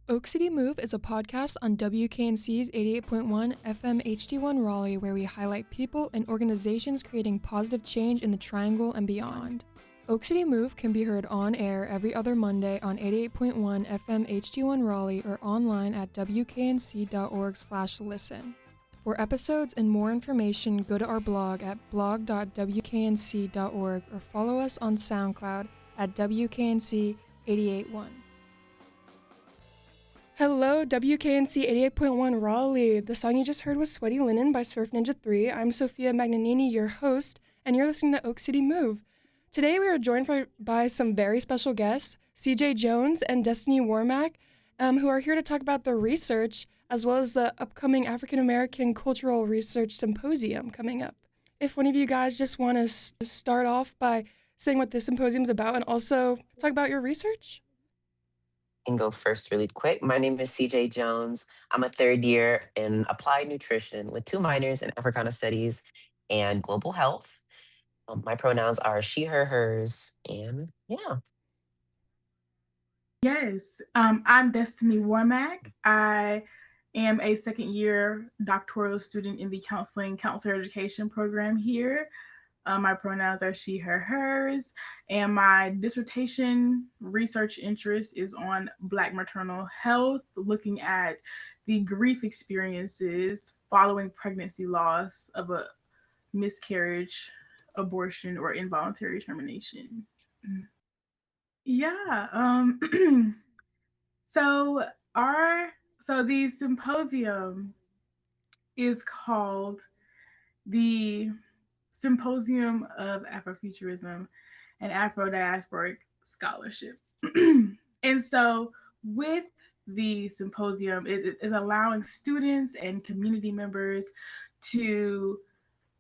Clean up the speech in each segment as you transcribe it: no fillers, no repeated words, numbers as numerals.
Oak City Move is a podcast on WKNC's 88.1 FM HD1 Raleigh where we highlight people and organizations creating positive change in the Triangle and beyond. Oak City Move can be heard on air every other Monday on 88.1 FM HD1 Raleigh or online at wknc.org/listen. For episodes and more information, go to our blog at blog.wknc.org or follow us on SoundCloud at WKNC881. Hello, WKNC 88.1 Raleigh. The song you just heard was Sweaty Linen by Surf Ninja 3. I'm Sophia Magnanini, your host, and you're listening to Oak City Move. Today we are joined by some very special guests, CJ Jones and Destinee Wormack, who are here to talk about their research as well as the upcoming African American Cultural Research Symposium coming up. If one of you guys just want to start off by saying what this symposium is about and also talk about your research. And go first really quick. My name is CJ Jones. I'm a third year in applied nutrition with 2 minors in Africana Studies and global health. My pronouns are she, her, hers, and yeah. Yes, I'm Destinee Wormack. I am a second year doctoral student in the counselor education program here. My pronouns are she, her, hers, and my dissertation research interest is on Black maternal health, looking at the grief experiences following pregnancy loss of a miscarriage, abortion, or involuntary termination. Yeah. So the symposium is called the Symposium of Afrofuturism and Diasporic Scholarship. And so with the symposium is allowing students and community members to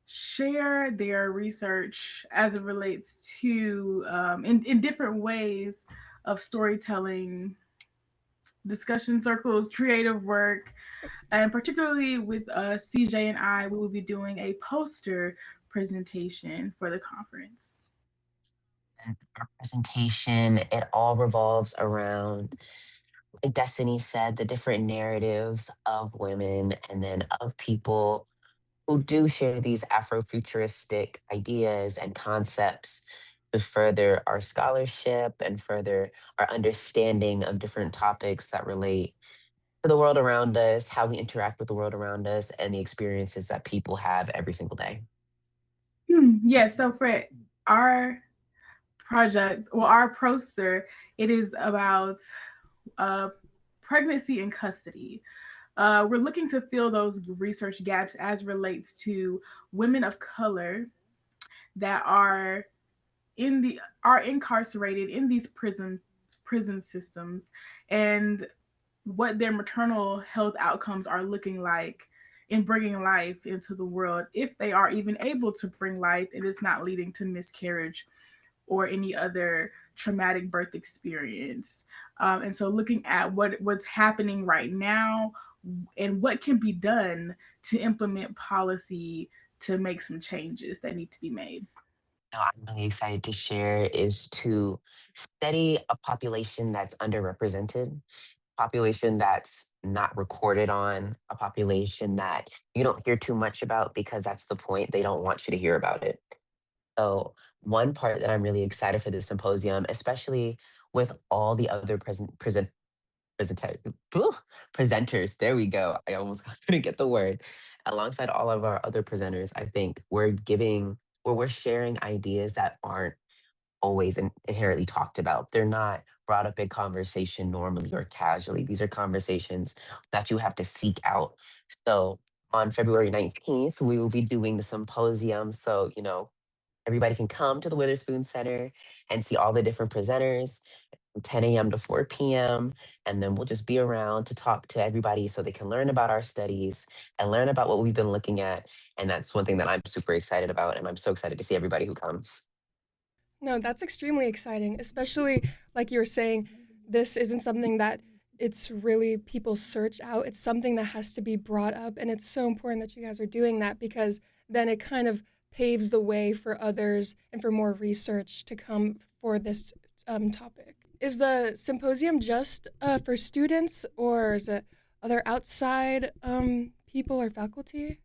share their research as it relates to in different ways of storytelling, discussion circles, creative work, and particularly with CJ and I, we will be doing a poster presentation for the conference. And our presentation, it all revolves around, like Destiny said, the different narratives of women and then of people who do share these Afrofuturistic ideas and concepts to further our scholarship and further our understanding of different topics that relate to the world around us, how we interact with the world around us, and the experiences that people have every single day. Yes, so for our project, or our poster, it is about pregnancy and custody. We're looking to fill those research gaps as relates to women of color that are incarcerated in these prison systems, and what their maternal health outcomes are looking like in bringing life into the world, if they are even able to bring life and it's not leading to miscarriage or any other traumatic birth experience. And so looking at what's happening right now and what can be done to implement policy to make some changes that need to be made. I'm really excited to share is to study a population that's underrepresented, population that's not recorded on, a population that you don't hear too much about because that's the point. They don't want you to hear about it. So one part that I'm really excited for this symposium, especially with all the other presenters. There we go. I almost couldn't get the word. Alongside all of our other presenters, I think we're sharing ideas that aren't always inherently talked about. They're not brought up in conversation normally or casually. These are conversations that you have to seek out. So on February 19th, we will be doing the symposium. So, everybody can come to the Witherspoon Center and see all the different presenters from 10 a.m. to 4 p.m. And then we'll just be around to talk to everybody so they can learn about our studies and learn about what we've been looking at. And that's one thing that I'm super excited about. And I'm so excited to see everybody who comes. No, that's extremely exciting, especially like you were saying, this isn't something that it's really people search out. It's something that has to be brought up. And it's so important that you guys are doing that because then it kind of paves the way for others and for more research to come for this topic. Is the symposium just for students, or is it other outside people or faculty?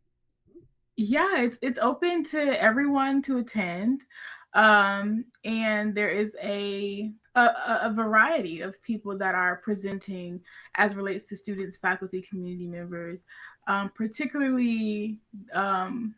Yeah, it's open to everyone to attend, and there is a variety of people that are presenting as relates to students, faculty, community members, particularly um,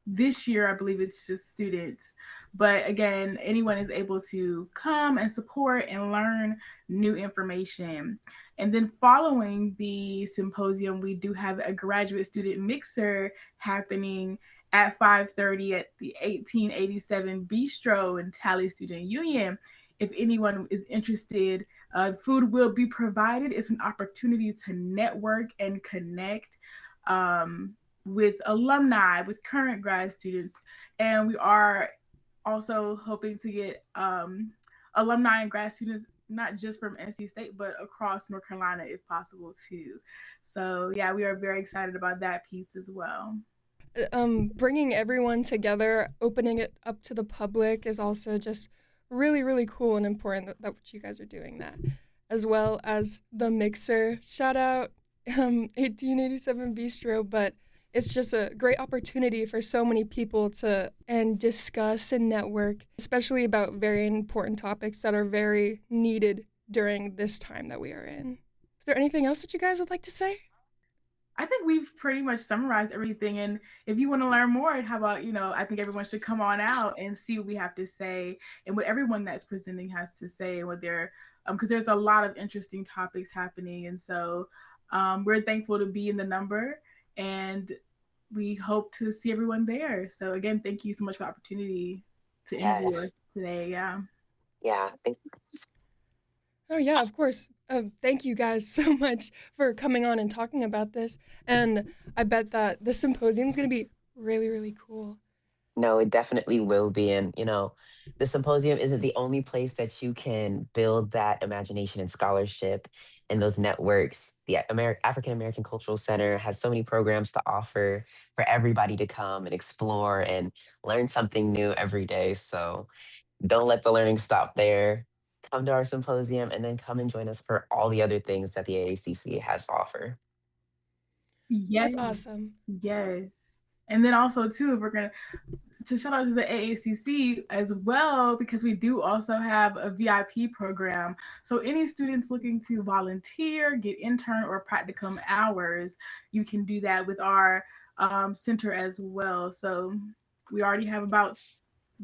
this year. I believe it's just students, but again, anyone is able to come and support and learn new information. And then following the symposium, we do have a graduate student mixer happening at 5:30 at the 1887 Bistro in Tally Student Union. If anyone is interested, food will be provided. It's an opportunity to network and connect with alumni, with current grad students, and we are also hoping to get alumni and grad students not just from NC State, but across North Carolina if possible too. So yeah, we are very excited about that piece as well. Bringing everyone together, opening it up to the public is also just really, really cool and important that what you guys are doing that, as well as the mixer. Shout out 1887 Bistro, but it's just a great opportunity for so many people to and discuss and network, especially about very important topics that are very needed during this time that we are in. Is there anything else that you guys would like to say? I think we've pretty much summarized everything. And if you want to learn more, how about, I think everyone should come on out and see what we have to say and what everyone that's presenting has to say and what they're, because there's a lot of interesting topics happening. And so we're thankful to be in the number, and we hope to see everyone there. So again, thank you so much for the opportunity to interview Yes. us today. Yeah. Yeah. Oh, yeah, of course. Thank you guys so much for coming on and talking about this. And I bet that the symposium is going to be really, really cool. No, it definitely will be. And, the symposium isn't the only place that you can build that imagination and scholarship and those networks. The African American Cultural Center has so many programs to offer for everybody to come and explore and learn something new every day. So don't let the learning stop there. Come to our symposium and then come and join us for all the other things that the AACC has to offer. Yes. That's awesome. Yes. And then also too, if we're gonna to shout out to the AACC as well, because we do also have a VIP program. So any students looking to volunteer, get intern or practicum hours, you can do that with our center as well. So we already have about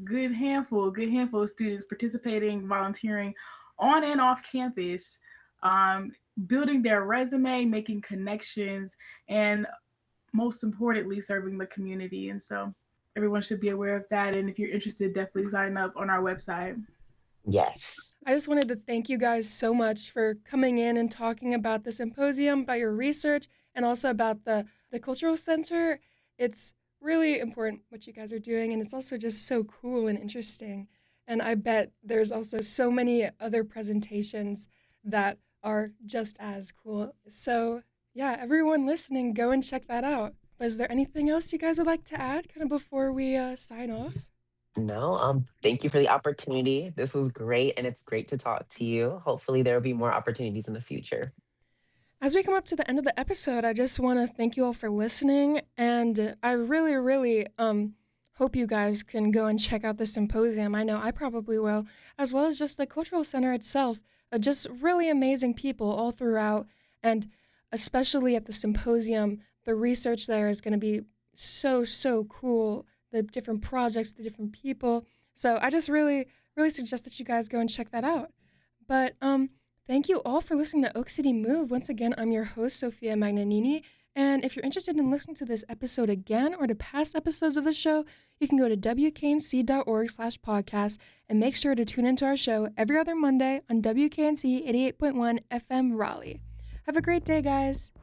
good handful of students participating, volunteering on and off campus, um, building their resume, making connections, and most importantly, serving the community. And so everyone should be aware of that. And if you're interested, definitely sign up on our website. Yes. I just wanted to thank you guys so much for coming in and talking about the symposium, about your research, and also about the cultural center. It's really important what you guys are doing, and it's also just so cool and interesting. And I bet there's also so many other presentations that are just as cool. So, yeah, everyone listening, go and check that out. But is there anything else you guys would like to add kind of before we sign off? No, thank you for the opportunity. This was great, and it's great to talk to you. Hopefully, there will be more opportunities in the future. As we come up to the end of the episode, I just want to thank you all for listening, and I really, really hope you guys can go and check out the symposium. I know I probably will, as well as just the cultural center itself. Just really amazing people all throughout, and especially at the symposium, the research there is going to be so, so cool. The different projects, the different people. So I just really, really suggest that you guys go and check that out. But thank you all for listening to Oak City Move. Once again, I'm your host, Sophia Magnanini. And if you're interested in listening to this episode again or to past episodes of the show, you can go to wknc.org/podcast and make sure to tune into our show every other Monday on WKNC 88.1 FM Raleigh. Have a great day, guys.